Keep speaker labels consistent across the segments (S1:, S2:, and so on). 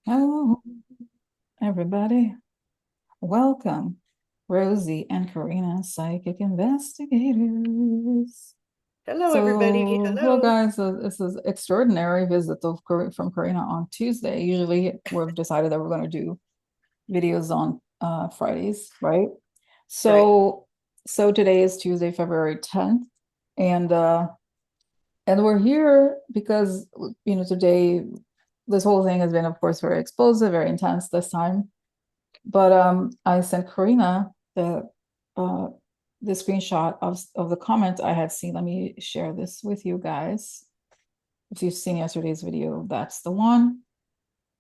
S1: Hello, everybody. Welcome, Rosie and Corina, psychic investigators.
S2: Hello, everybody.
S1: So, hello,
S2: Hello.
S1: guys. This is extraordinary visit from Corina on Tuesday. Usually, we've decided that we're going to do videos on Fridays, right?
S2: Right.
S1: So, so today is Tuesday, February 10th, and uh, and we're here because today this whole thing has been, of course, very explosive, very intense this time. But I sent Karina uh, the screenshot of the comment I had seen. Let me share this with you guys. If you've seen yesterday's video, that's the one.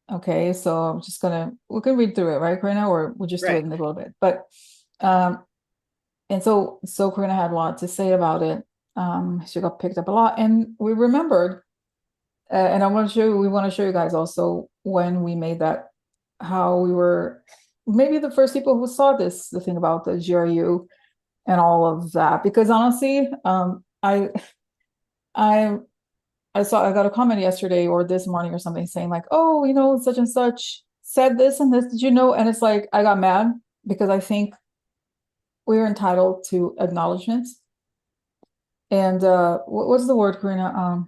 S1: Okay, so I'm just gonna we can read through it, right, Karina, or we'll just do it
S2: Right.
S1: in a little bit. But um, and so Karina had a lot to say about it. She got picked up a lot, and we remembered. And we want to show you guys also when we made that, how we were maybe the first people who saw this, the thing about the GRU and all of that. Because honestly, I, I got a comment yesterday or this morning or something saying like, oh, such and such said this and this, did you know? And it's like, I got mad because I think we're entitled to acknowledgments. And what's the word, Karina?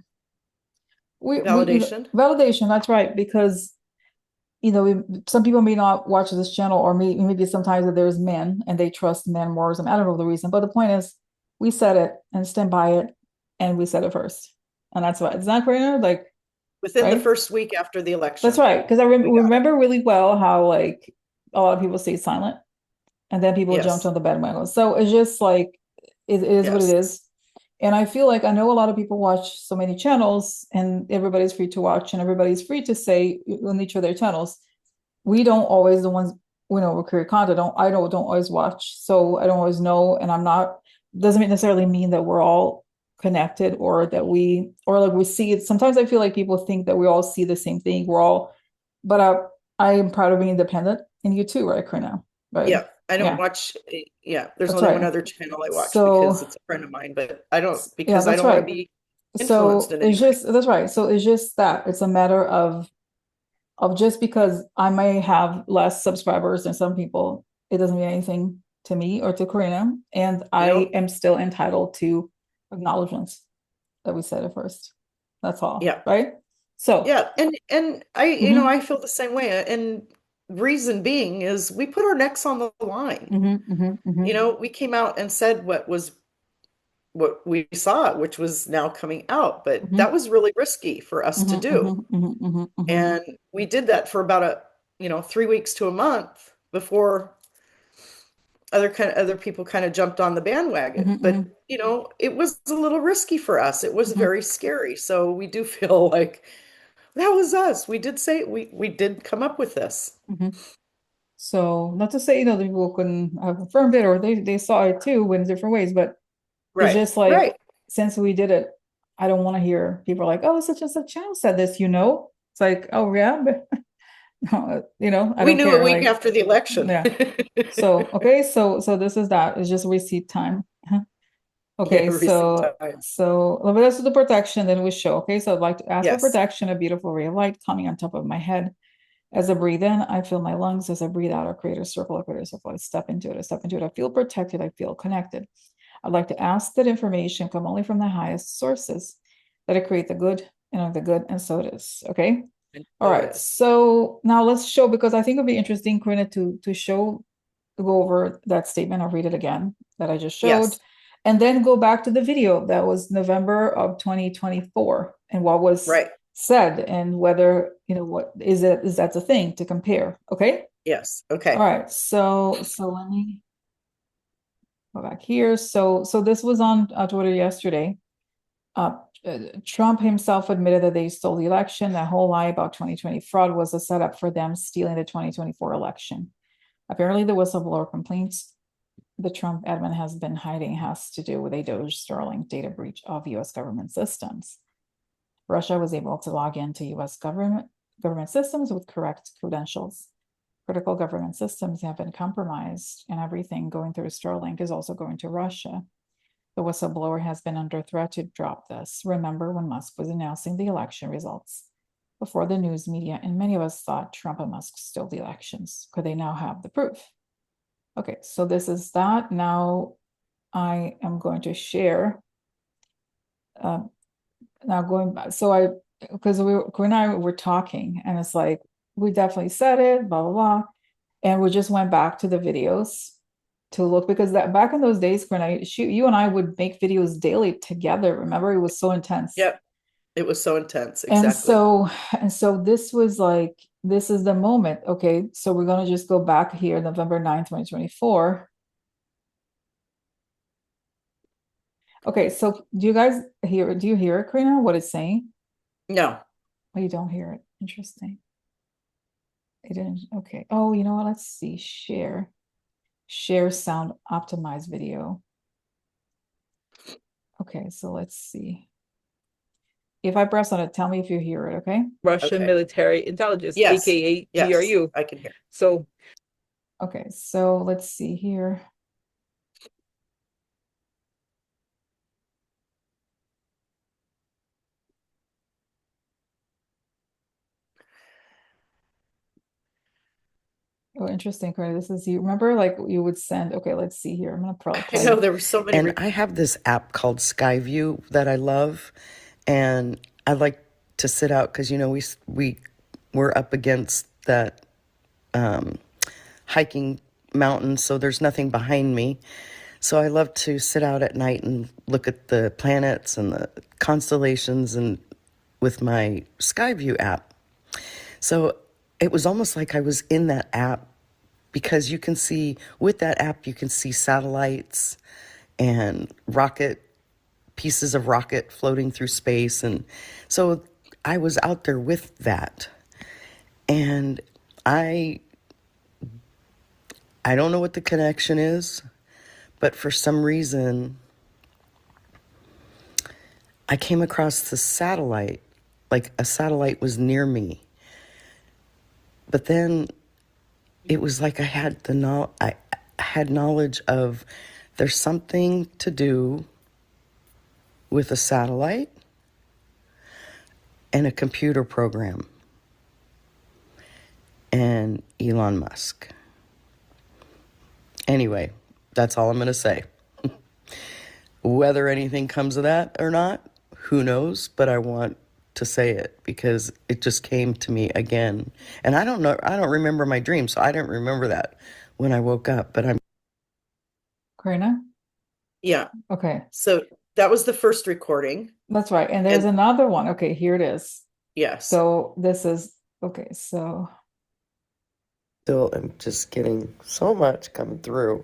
S2: Validation.
S1: Validation, that's right, because some people may not watch this channel, or maybe sometimes that there's men and they trust men more or something. I don't know the reason, but the point is, we said it and stand by it, and we said it first, and that's why it's not Karina, like,
S2: Within the
S1: right?
S2: first week after the
S1: That's
S2: election,
S1: right, because I
S2: we got it.
S1: remember really well how like a lot of people stay silent, and then people jumped
S2: Yes.
S1: on the bandwagon. So it's just like it is what it
S2: Yes.
S1: is. And I feel like I know a lot of people watch so many channels, and everybody's free to watch, and everybody's free to say on each of their channels. We don't always the ones we create content. I don't always watch, so I don't always know, and I'm not doesn't necessarily mean that we're all connected or that we or like we see it. Sometimes I feel like people think that we all see the same thing. We're all, but I am proud of being independent, and you too, right, Karina? Right?
S2: Yeah. I don't
S1: Yeah,
S2: watch. Yeah. There's
S1: that's
S2: only one
S1: right.
S2: other channel I watch
S1: So
S2: because it's a friend of mine, but I don't,
S1: yeah,
S2: because I
S1: that's
S2: don't want to
S1: right.
S2: be influenced
S1: So
S2: in any
S1: it's
S2: way.
S1: just that's right. So it's just that it's a matter of just because I may have less subscribers than some people, it doesn't mean anything to me or to Karina. And I
S2: No.
S1: am still entitled to acknowledgments that we said it first. That's all,
S2: Yeah.
S1: right? So,
S2: Yeah. And
S1: mhm,
S2: I feel the same way. And reason being is we put our necks on the line.
S1: mhm, mhm, mhm,
S2: We came out and said what we saw, which was now coming out. But
S1: mhm,
S2: that was really risky for us to
S1: mhm,
S2: do.
S1: mhm, mhm, mhm, mhm,
S2: And we did that for about 3 weeks to a month before other people kind of jumped on the bandwagon.
S1: mhm,
S2: But,
S1: mhm,
S2: it was a little risky for us. It was
S1: mhm,
S2: very scary. So we do feel like that was us. We did say we did come up with this.
S1: mhm. So, not to say, the people couldn't have confirmed it or they saw it too in different ways, but it's
S2: Right.
S1: just like,
S2: Right.
S1: since we did it, I don't want to hear people like, oh, such and such channel said this, It's like, oh yeah, but I
S2: We
S1: don't
S2: knew a
S1: care.
S2: week
S1: Like,
S2: after the election.
S1: yeah. So okay, so this is that. It's just receipt time.
S2: Yeah,
S1: Okay,
S2: receipt
S1: so
S2: time.
S1: but that's the protection. Then we show. Okay, so I'd like to ask for
S2: Yes.
S1: protection. A beautiful ray of light coming on top of my head. As I breathe in, I feel my lungs. As I breathe out, I create a circle. I create a circle. I step into it. I step into it. I feel protected. I feel connected. I'd like to ask that information come only from the highest sources, that I create the good and of the good, and so it is. Okay.
S2: And
S1: All
S2: so it
S1: right.
S2: is.
S1: So now let's show, because I think it'd be interesting, Karina, to show to go over that statement. I'll read it again that I just showed,
S2: Yes.
S1: and then go back to the video that was November of 2024 and what was
S2: Right.
S1: said, and whether, what is it, is that the thing to compare. Okay.
S2: Yes.
S1: All
S2: Okay.
S1: right. So let me go back here. So this was on Twitter yesterday. Uh, Trump himself admitted that they stole the election. That whole lie about 2020 fraud was a setup for them stealing the 2024 election. Apparently, the whistleblower complaints the Trump admin has been hiding has to do with a Doge Sterling data breach of US government systems. Russia was able to log into US government systems with correct credentials. Critical government systems have been compromised, and everything going through Sterling is also going to Russia. The whistleblower has been under threat to drop this. Remember when Musk was announcing the election results? before the news media, and many of us thought Trump and Musk stole the elections because they now have the proof. Okay, so this is that. Now I am going to share. Now going back, so because Corinne and I were talking, and it's like, we definitely said it, blah, blah, blah. And we just went back to the videos to look, because that back in those days, Corinne, you and I would make videos daily together. Remember, it was so intense.
S2: Yep. It was so intense.
S1: And
S2: Exactly.
S1: so this was like, this is the moment. Okay, so we're going to just go back here, November 9th, 2024. Okay, so do you hear it, Karina, what it's saying?
S2: No.
S1: Oh, you don't hear it. Interesting. It didn't. Okay. Oh, you know what? Let's see. Share sound optimized video. Okay, so let's see. If I press on it, tell me if you hear it, okay?
S3: Russian
S2: Okay.
S3: military intelligence,
S2: Yes.
S3: aka
S2: Yes,
S3: GRU.
S2: I can hear.
S3: So
S1: Okay, so let's see here. Oh, interesting, Corey. This is, you remember, like you would send. Okay, let's see here. I'm gonna probably
S2: I
S1: play.
S2: know there were so many.
S4: And I have this app called Skyview that I love, and I like to sit out because we're up against that hiking mountain, so there's nothing behind me. So I love to sit out at night and look at the planets and the constellations and with my Skyview app. So it was almost like I was in that app, because you can see, with that app, you can see satellites and pieces of rocket floating through space. And so I was out there with that. And I don't know what the connection is, but for some reason, I came across the satellite, like a satellite was near me. But then it was like I had knowledge of, there's something to do with a satellite and a computer program and Elon Musk. Anyway, that's all I'm going to say. Whether anything comes of that or not, who knows? But I want to say it because it just came to me again. And I don't remember my dream, so I didn't remember that when I woke up, but I'm...
S1: Karina?
S2: Yeah.
S1: Okay.
S2: So that was the first recording.
S1: That's right. And there's another one. Okay, here it is.
S2: Yes.
S1: So this is, okay, so.
S4: Still am just getting so much coming through,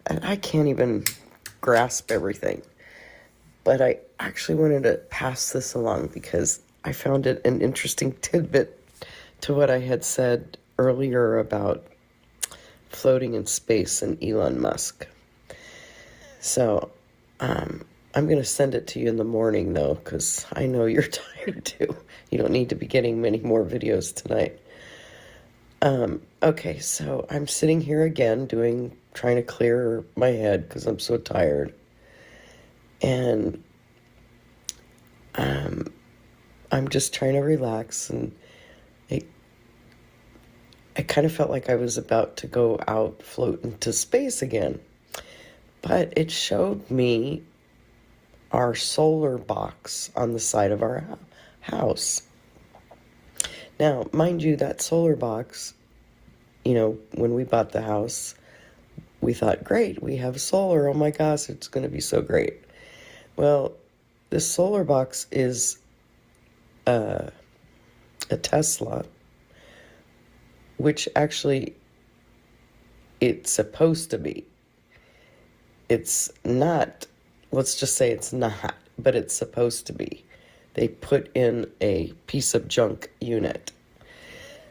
S4: and I can't even grasp everything. But I actually wanted to pass this along because I found it an interesting tidbit to what I had said earlier about floating in space and Elon Musk. So I'm going to send it to you in the morning, though, because I know you're tired, too. You don't need to be getting many more videos tonight. Okay, so I'm sitting here again trying to clear my head because I'm so tired. And I'm just trying to relax, and I kind of felt like I was about to go out, float into space again. But it showed me our solar box on the side of our house. Now, mind you, that solar box, when we bought the house, we thought, great, we have solar. Oh my gosh, it's going to be so great. Well, this solar box is a Tesla, which actually it's supposed to be. It's not, let's just say it's not, but it's supposed to be. They put in a piece of junk unit.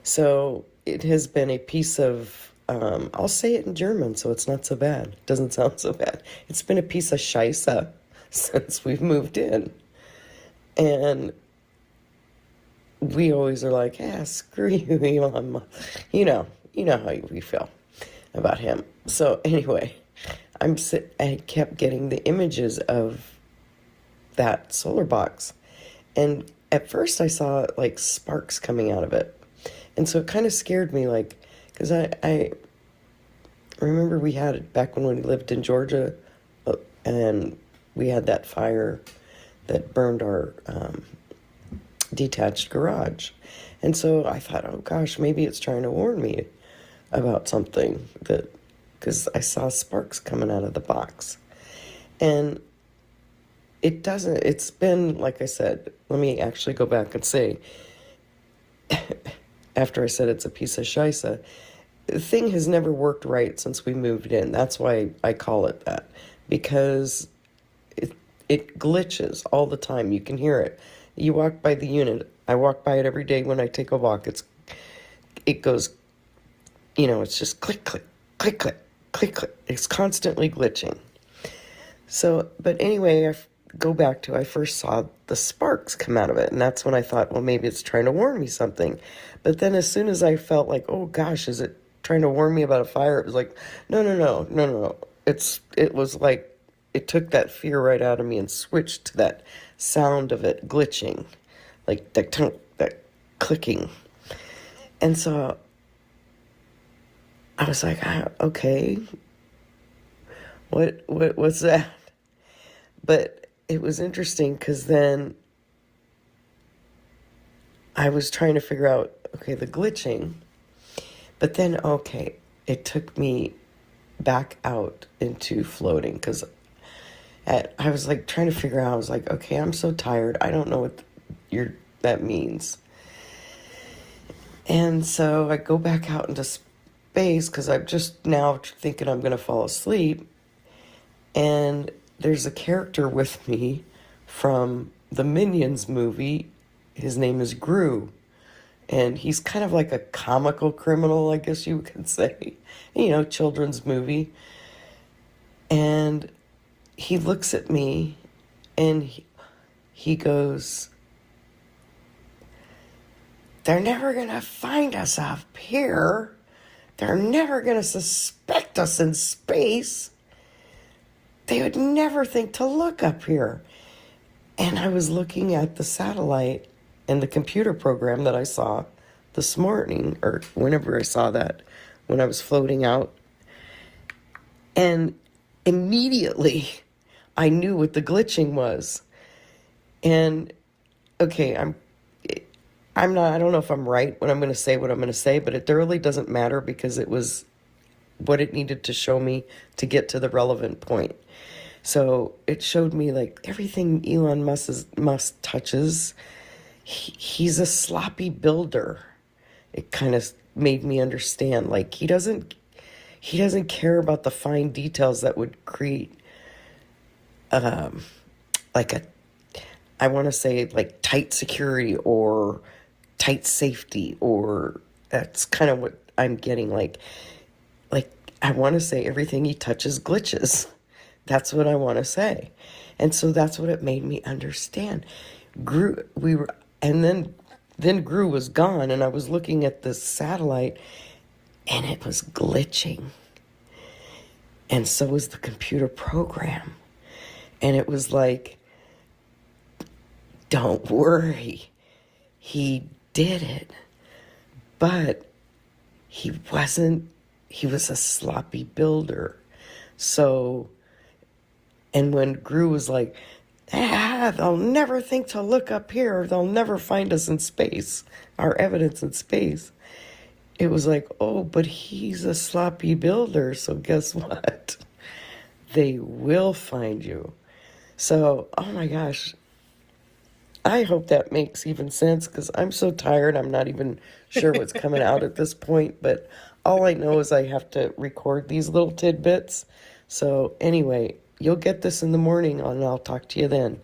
S4: So it has been a piece of, I'll say it in German so it's not so bad. It doesn't sound so bad. It's been a piece of Scheiße since we've moved in. And we always are like, screw you, Elon Musk. You know how we feel about him. So anyway, I kept getting the images of that solar box. And at first I saw like sparks coming out of it. And so it kind of scared me, like, because I remember we had it back when we lived in Georgia, and we had that fire that burned our detached garage. And so I thought, oh gosh, maybe it's trying to warn me about something, that because I saw sparks coming out of the box. And it doesn't, it's been, like I said, let me actually go back and say, after I said it's a piece of shisa, the thing has never worked right since we moved in. That's why I call it that, because it glitches all the time. You can hear it. You walk by the unit. I walk by it every day when I take a walk. It goes, it's just click, click, click, click, click, click. It's constantly glitching. So, but anyway, go back to, I first saw the sparks come out of it, and that's when I thought, well, maybe it's trying to warn me something. But then as soon as I felt like, oh gosh, is it trying to warn me about a fire? It was like, no, no, no, no, no. It was like, it took that fear right out of me and switched to that sound of it glitching, like that clicking. And so I was like, okay, what's that? But it was interesting because then I was trying to figure out, okay, the glitching, but then, okay, it took me back out into floating, because I was like trying to figure out, I was like, okay, I'm so tired. I don't know what that means. And so I go back out into space because I'm just now thinking I'm going to fall asleep. And there's a character with me from the Minions movie. His name is GRU. And he's kind of like a comical criminal, I guess you could say. Children's movie. And he looks at me and he goes, they're never going to find us up here. They're never going to suspect us in space. They would never think to look up here. And I was looking at the satellite and the computer program that I saw this morning, or whenever I saw that, when I was floating out. And immediately I knew what the glitching was. And okay, I don't know if I'm right when I'm going to say what I'm going to say, but it really doesn't matter, because it was what it needed to show me to get to the relevant point. So it showed me like everything Elon Musk touches, he's a sloppy builder. It kind of made me understand, like he doesn't care about the fine details that would create like I want to say like tight security or tight safety, or that's kind of what I'm getting, like I want to say everything he touches glitches. That's what I want to say. And so that's what it made me understand. And then GRU was gone, and I was looking at the satellite and it was glitching. And so was the computer program. And it was like, don't worry, he did it. But he was a sloppy builder. So, and when GRU was like, they'll never think to look up here, they'll never find us in space, our evidence in space. It was like, oh, but he's a sloppy builder, so guess what? They will find you. So, oh my gosh, I hope that makes even sense, because I'm so tired, I'm not even sure what's coming out at this point, but all I know is I have to record these little tidbits. So anyway, you'll get this in the morning, and I'll talk to you then.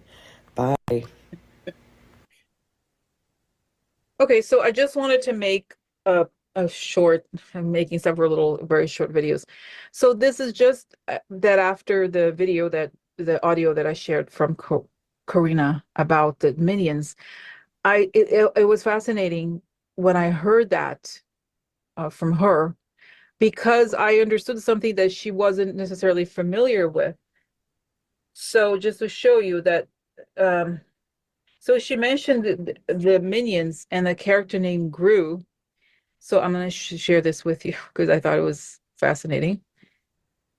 S4: Bye.
S1: Okay, so I just wanted to make a short, I'm making several little very short videos. So this is just that after the video the audio that I shared from Corina about the minions, it was fascinating when I heard that from her, because I understood something that she wasn't necessarily familiar with. So just to show you that So she mentioned the minions and the character named GRU. So I'm going to share this with you because I thought it was fascinating.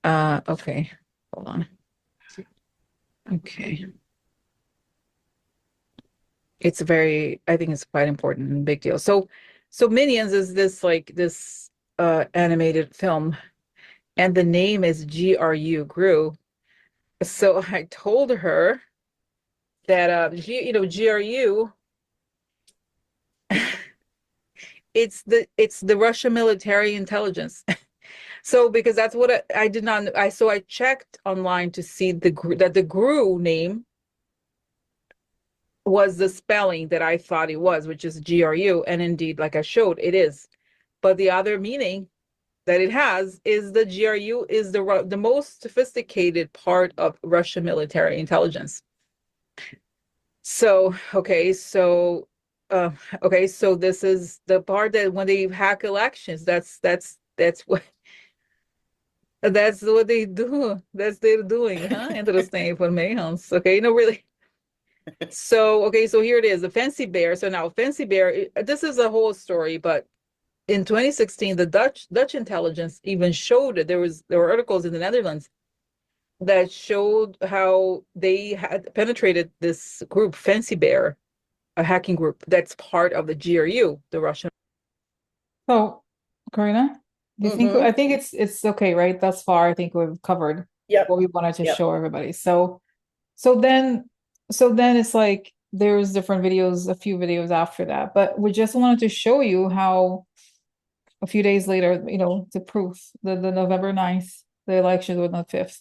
S1: Okay, hold on. Okay. It's very, I think it's quite important and big deal. So Minions is this like this animated film, and the name is GRU. So I told her that GRU, it's the Russian military intelligence. So because that's what I did not I checked online to see that the GRU name was the spelling that I thought it was, which is GRU, and indeed, like I showed, it is. But the other meaning that it has is the GRU is the most sophisticated part of Russian military intelligence. So uh, so this is the part that when they hack elections, that's what they do. That's they're doing, huh? Interesting information. Okay, no, really. So here it is, the Fancy Bear. So now Fancy Bear, this is a whole story, but in 2016, the Dutch intelligence even showed that there were articles in the Netherlands that showed how they had penetrated this group, Fancy Bear, a hacking group that's part of the GRU, the Russian.
S2: Oh,
S1: Karina, do you think I think it's okay, right? Thus far, I think we've covered what
S2: Yep.
S1: we wanted to
S2: Yep.
S1: show everybody. So then it's like there's different videos, a few videos after that, but we just wanted to show you how a few days later, the proof, the November 9th, the election was on the 5th.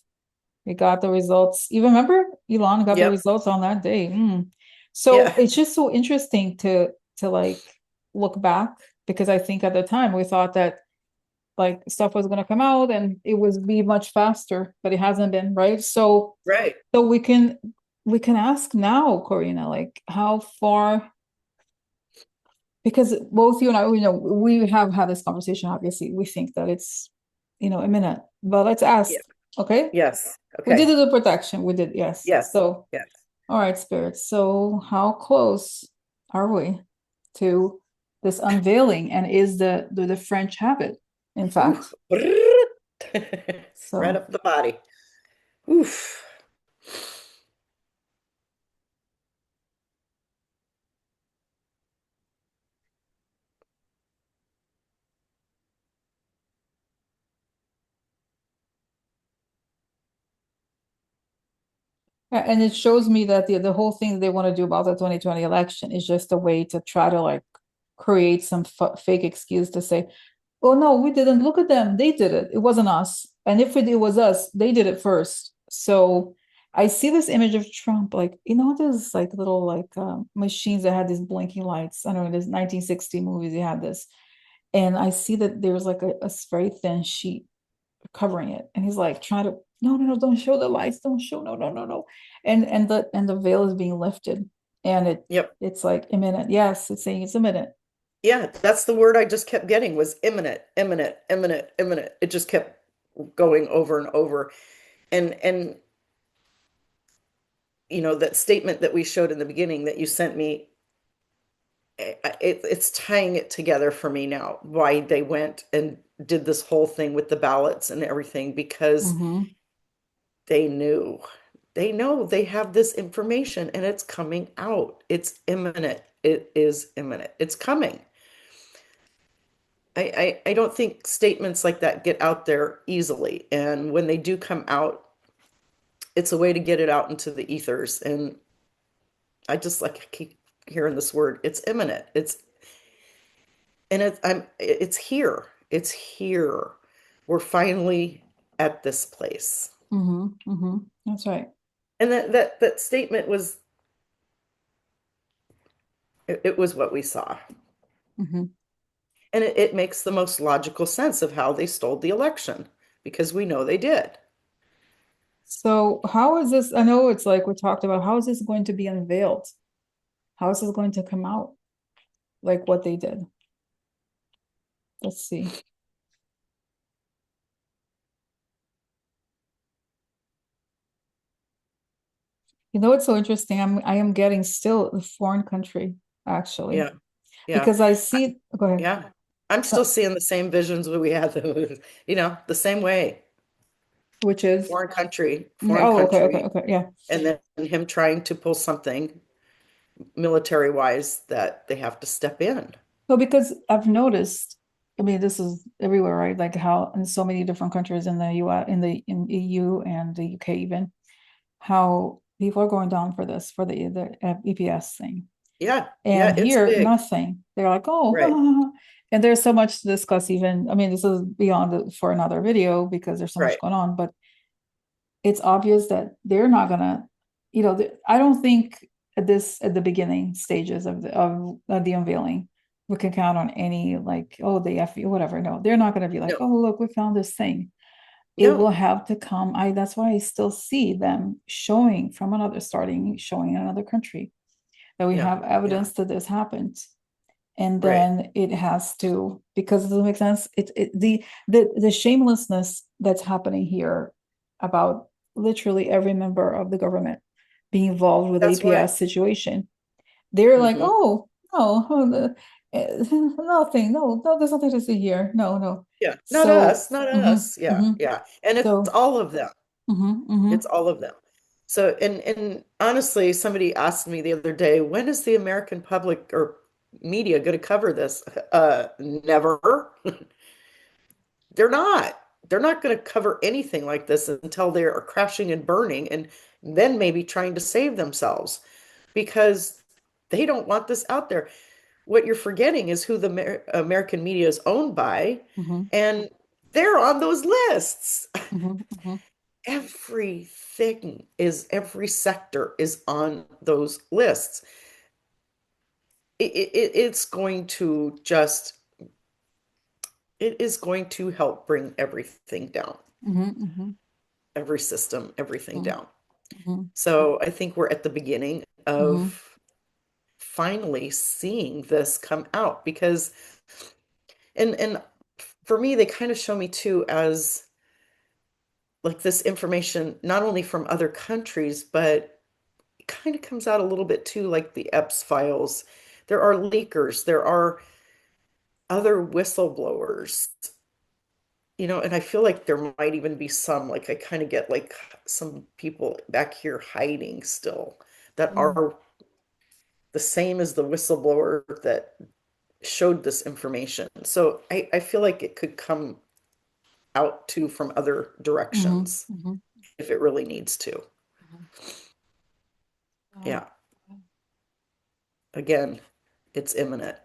S1: We got the results. You remember Elon got the
S2: Yep.
S1: results on that day. So
S2: Yeah.
S1: it's just so interesting to like look back because I think at the time we thought that like stuff was gonna come out and it would be much faster, but it hasn't been, right?
S2: Right.
S1: So we can ask now, Corina, like how far, because both you and I, we have had this conversation. Obviously, we think that it's, imminent, but let's ask,
S2: Yeah.
S1: okay?
S2: Yes.
S1: We did
S2: Okay.
S1: the protection. We did, yes.
S2: Yes.
S1: So,
S2: Yes.
S1: all right, spirits. So, how close are we to this unveiling? And is the French have it, in
S2: Ooh.
S1: fact?
S2: Right
S1: So,
S2: up the body. Oof.
S1: yeah, and it shows me that the whole thing they want to do about the 2020 election is just a way to try to like create some fake excuse to say, oh no, we didn't. Look at them. They did it. It wasn't us. And if it was us, they did it first. So I see this image of Trump, like, there's like little like machines that had these blinking lights. I don't know, there's 1960 movies, you had this. And I see that there's like a very thin sheet covering it. And he's like trying to, no, no, no, don't show the lights, don't show, no, no, no, no. And the veil is being lifted. And
S2: Yep.
S1: it's like imminent. Yes, it's saying it's imminent.
S2: Yeah, that's the word I just kept getting was imminent, imminent, imminent, imminent. It just kept going over and over. And that statement that we showed in the beginning that you sent me, it's tying it together for me now, why they went and did this whole thing with the ballots and everything, because
S1: Mm-hmm.
S2: they knew. They know they have this information and it's coming out. It's imminent. It is imminent. It's coming. I don't think statements like that get out there easily. And when they do come out, it's a way to get it out into the ethers. And I keep hearing this word. It's imminent. It's here. It's here. We're finally at this place.
S1: Mm-hmm. Mm-hmm. That's right.
S2: And that statement was it was what we saw.
S1: Mm-hmm.
S2: And it makes the most logical sense of how they stole the election because we know they did.
S1: So how is this? I know it's like we talked about, how is this going to be unveiled? How is this going to come out? Like what they did. Let's see. You know what's so interesting? I am getting still a foreign country, actually,
S2: Yeah, yeah,
S1: because I see, go ahead.
S2: yeah. I'm still
S1: No,
S2: seeing the same visions that we had, the same way.
S1: which is,
S2: Foreign
S1: oh, okay, okay,
S2: country,
S1: okay, yeah.
S2: and then him trying to pull something military wise that they have to step in.
S1: So because I've noticed, I mean, this is everywhere, right? Like how in so many different countries in the US, in EU and the UK even, how people are going down for this, for the EPS thing.
S2: Yeah,
S1: And
S2: yeah, it's
S1: here,
S2: big.
S1: nothing. They're like,
S2: Right,
S1: oh, and there's so much to discuss even. I mean, this is beyond for another video because there's so much
S2: right.
S1: going on, but it's obvious that they're not gonna, I don't think at the beginning stages of the unveiling, we can count on any like, oh, the FU, whatever. No, they're not gonna be like,
S2: No,
S1: oh, look, we found this thing. It will
S2: no,
S1: have to come. That's why I still see them showing in another country that we
S2: yeah,
S1: have
S2: yeah,
S1: evidence that this happened. And
S2: right.
S1: then it has to, because it doesn't make sense. The shamelessness that's happening here about literally every member of the government being involved with
S2: That's why.
S1: APS situation. They're like,
S2: Hmm.
S1: oh no, nothing, no, there's nothing to see here. No, no.
S2: Yeah, not
S1: So,
S2: us, not
S1: mhm,
S2: us. Yeah,
S1: mhm.
S2: yeah. And it's
S1: So,
S2: all of them.
S1: mhm,
S2: It's
S1: mhm,
S2: all of them. So, and honestly, somebody asked me the other day, when is the American public or media going to cover this? Never. They're not. They're not going to cover anything like this until they are crashing and burning and then maybe trying to save themselves because they don't want this out there. What you're forgetting is who the American media is owned by,
S1: mhm,
S2: and they're on those lists.
S1: mhm, mhm,
S2: Every sector is on those lists. It's going to just, it is going to help bring everything down,
S1: mhm, mhm,
S2: every system, everything
S1: mhm,
S2: down.
S1: mhm,
S2: So I think we're at the beginning
S1: mhm,
S2: of finally seeing this come out because, and for me, they kind of show me too as like this information, not only from other countries, but it kind of comes out a little bit too, like the Epps files. There are leakers, there are other whistleblowers, and I feel like there might even be some, like I kind of get like some people back here hiding still that
S1: mhm,
S2: are the same as the whistleblower that showed this information. So I feel like it could come out too from other
S1: mhm,
S2: directions
S1: mhm,
S2: if it really needs to.
S1: mhm.
S2: Yeah. Again, it's imminent.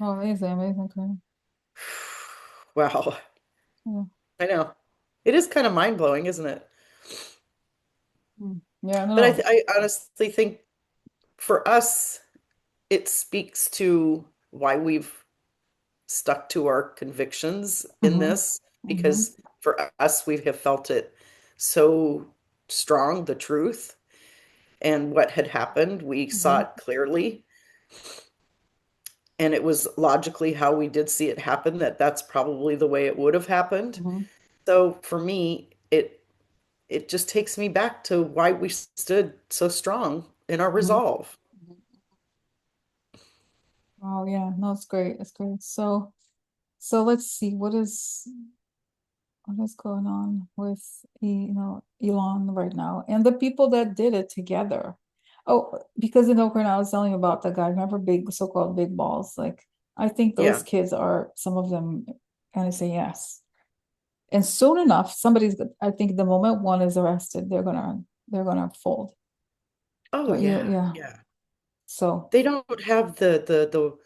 S1: Oh, amazing, amazing, Corinne.
S2: Wow.
S1: Yeah.
S2: I know. It is kind of mind-blowing, isn't it?
S1: Yeah,
S2: But
S1: no.
S2: I honestly think for us, it speaks to why we've stuck to our convictions in
S1: Mm-hmm.
S2: this,
S1: Mm-hmm.
S2: because for us, we have felt it so strong, the truth and what had happened. We saw
S1: Mm-hmm.
S2: it clearly, and it was logically how we did see it happen, that that's probably the way it would have happened.
S1: Mm-hmm.
S2: So for me, it just takes me back to why we stood so strong in our
S1: Mm-hmm.
S2: resolve.
S1: Oh yeah, no, it's great. It's great. So let's see what is going on with Elon right now and the people that did it together. Oh, because Corinne, I was telling you about the guy, remember big so-called big balls? Like I think those
S2: Yeah.
S1: kids are some of them gonna say yes. And soon enough, I think the moment one is arrested, they're gonna fold.
S2: Oh
S1: Don't you?
S2: yeah.
S1: Yeah.
S2: Yeah.
S1: So
S2: They don't have the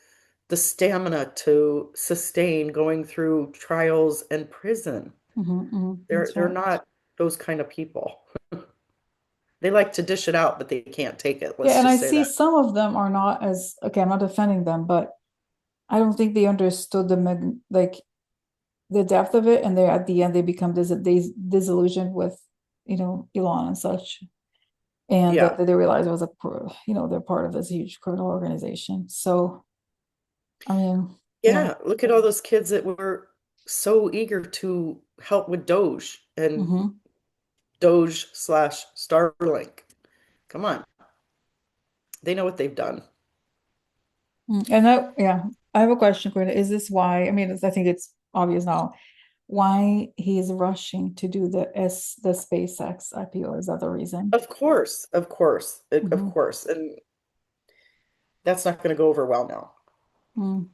S2: stamina to sustain going through trials and prison. They're
S1: that's
S2: they're
S1: right.
S2: not those kind of people. They like to dish it out, but they can't take it.
S1: Yeah,
S2: Let's
S1: and I
S2: just say
S1: see
S2: that.
S1: some of them are not as, okay, I'm not defending them, but I don't think they understood like the depth of it, and they at the end they become disillusioned with Elon and such, and
S2: Yeah.
S1: that they realize it was they're part of this huge criminal organization. So I mean, yeah.
S2: Yeah. Look at all those kids that were so eager to help with Doge and
S1: Hmm.
S2: Doge slash Starlink. Come on. They know what they've done.
S1: And that, yeah, I have a question, Corinne. Is this why? I mean, I think it's obvious now why he's rushing to do the SpaceX IPO. Is that the reason?
S2: Of course, of course, of
S1: Hmm.
S2: course. And that's not going to go over well now,
S1: Mm,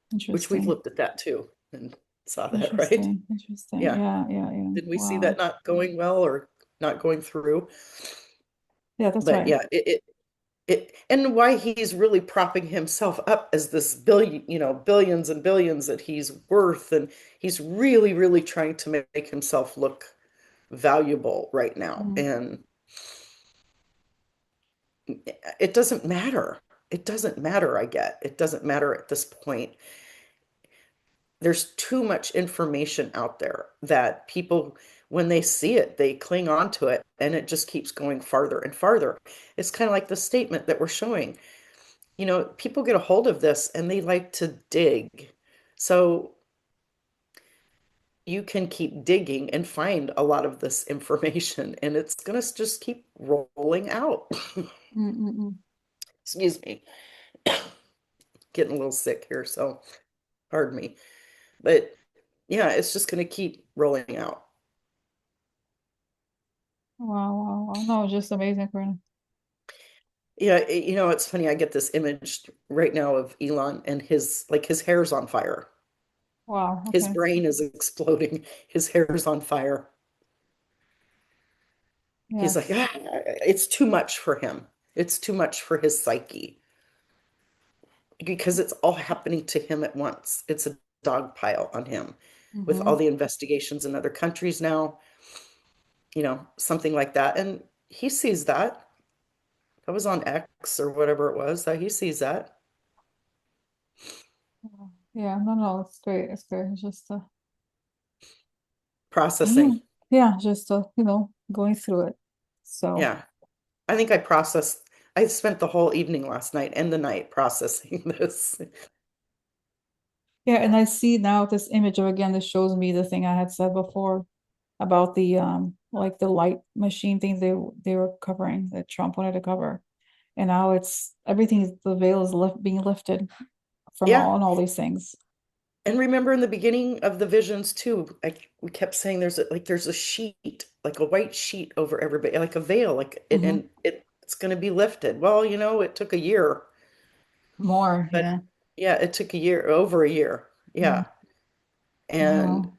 S2: which we've
S1: interesting.
S2: looked at that too and saw that, right?
S1: Interesting. Interesting.
S2: Yeah.
S1: Yeah, yeah, yeah.
S2: Did we see that
S1: Wow.
S2: not going well or not going through?
S1: Yeah, that's
S2: But
S1: right.
S2: yeah, and why he's really propping himself up as this billion, billions and billions that he's worth, and he's really, really trying to make himself look valuable right now.
S1: Mm,
S2: And it doesn't matter. It doesn't matter, I get. It doesn't matter at this point. There's too much information out there that people, when they see it, they cling on to it, and it just keeps going farther and farther. It's kind of like the statement that we're showing. People get a hold of this and they like to dig. So you can keep digging and find a lot of this information, and it's going to just keep rolling out.
S1: mm, mm, mm.
S2: Excuse me. Getting a little sick here, so pardon me. But yeah, it's just going to keep rolling out.
S1: Wow, wow, wow. No, just amazing, Corinne.
S2: Yeah, it's funny. I get this image right now of Elon and his hair's on fire.
S1: Wow,
S2: His
S1: okay.
S2: brain is exploding. His hair's on fire. He's like,
S1: Yes.
S2: it's too much for him. It's too much for his psyche because it's all happening to him at once. It's a dog pile on him with all
S1: Mm-hmm.
S2: the investigations in other countries now, something like that. And he sees that. That was on X or whatever it was that he sees that.
S1: Yeah, no, no, it's great. It's great. It's just
S2: Processing.
S1: yeah, just going through it. So
S2: Yeah. I think I spent the whole evening last night and the night processing this.
S1: yeah, and I see now this image of again, this shows me the thing I had said before about the like the light machine things they were covering that Trump wanted to cover. And now it's everything, the veil is being lifted from
S2: Yeah.
S1: all these things.
S2: And remember in the beginning of the visions too, we kept saying there's a sheet, like a white sheet over everybody, like a veil,
S1: Hmm.
S2: and it's going to be lifted. Well, it took a year,
S1: More,
S2: but
S1: yeah.
S2: yeah, it took a year, over a year.
S1: Mm.
S2: Yeah. And
S1: Wow.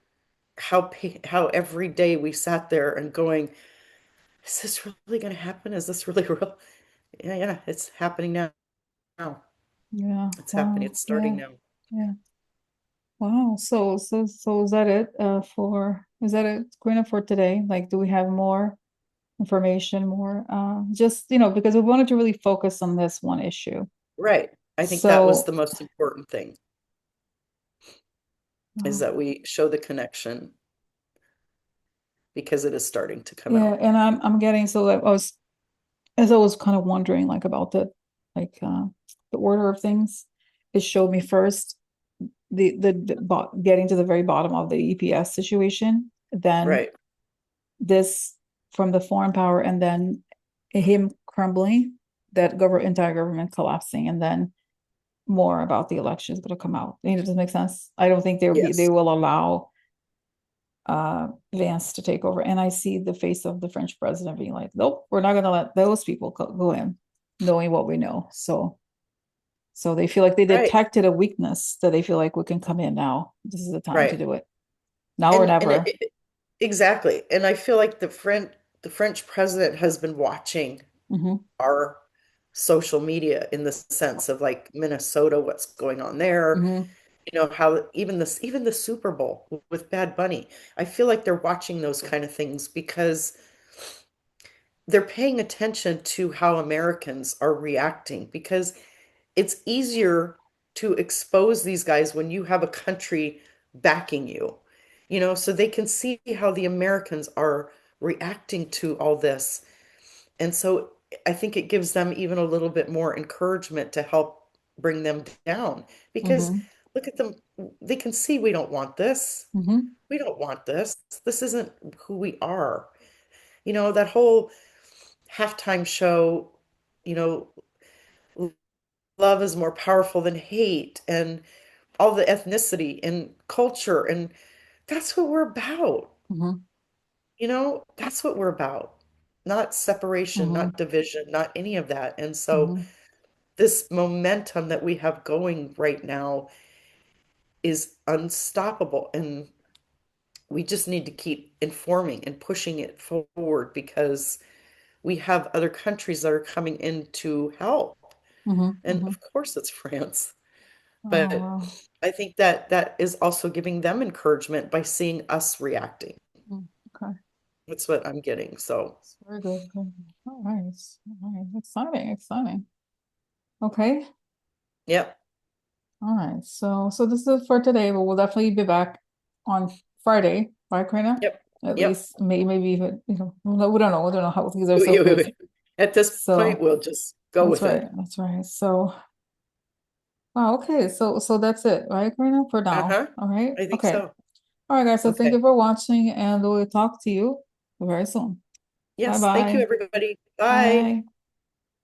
S2: how every day we sat there and going, is this really going to happen? Is this really real? Yeah, yeah, it's happening now.
S1: Yeah.
S2: It's happening.
S1: Wow.
S2: It's starting
S1: Yeah.
S2: now.
S1: Yeah. Wow. So is that it is that it, Karina, for today? Like, do we have more information, more just because we wanted to really focus on this one issue.
S2: Right. I think that was
S1: So
S2: the most important thing, is
S1: uh,
S2: that we show the connection because it is starting to come
S1: yeah,
S2: out.
S1: and I'm getting so I was as I was kind of wondering like about like the order of things. It showed me first getting to the very bottom of the EPS situation, then
S2: Right.
S1: this from the foreign power, and then him crumbling, that entire government collapsing, and then more about the election is going to come out. Does it make sense? I don't think they
S2: Yes.
S1: will allow Vance to take over. And I see the face of the French president being like, nope, we're not going to let those people go in, knowing what we know. So they feel like they
S2: Right.
S1: detected a weakness that they feel like we can come in now. This is the time to
S2: Right.
S1: do it. Now or
S2: And
S1: never.
S2: exactly. And I feel like the French president has been watching
S1: Hmm.
S2: our social media in the sense of like Minnesota, what's going on there,
S1: Hmm.
S2: how even the Super Bowl with Bad Bunny. I feel like they're watching those kind of things because they're paying attention to how Americans are reacting, because it's easier to expose these guys when you have a country backing you, so they can see how the Americans are reacting to all this. And so I think it gives them even a little bit more encouragement to help bring them down, because
S1: Hmm.
S2: look at them. They can see we don't want this.
S1: Hmm.
S2: We don't want this. This isn't who we are. That whole halftime show, you know, love is more powerful than hate, and all the ethnicity and culture, and that's what we're about.
S1: Mm-hmm.
S2: That's what we're about. Not separation,
S1: Mm-hmm.
S2: not division, not any of that. And so
S1: Mm-hmm.
S2: this momentum that we have going right now is unstoppable. And we just need to keep informing and pushing it forward because we have other countries that are coming in to help.
S1: Mm-hmm.
S2: And
S1: Mm-hmm.
S2: of course, it's France.
S1: Oh,
S2: But
S1: wow.
S2: I think that that is also giving them encouragement by seeing us reacting.
S1: Mm, okay.
S2: That's what I'm getting. So,
S1: It's very good. Very good. All right. All right. Exciting. Exciting. Okay.
S2: yep,
S1: All right. So this is it for today, but we'll definitely be back on Friday, right, Karina?
S2: yep,
S1: At
S2: yep.
S1: least maybe even, we don't know. We don't know how things are so crazy.
S2: At this point,
S1: So
S2: we'll just go
S1: that's
S2: with
S1: right.
S2: it.
S1: That's right. So wow, okay. So that's it, right, Karina? For now.
S2: Uh-huh.
S1: All right.
S2: I think
S1: Okay.
S2: so.
S1: All right, guys. So thank
S2: Okay.
S1: you for watching, and we'll talk to you very soon. Bye
S2: Yes. Thank you,
S1: bye.
S2: everybody. Bye.
S1: Bye.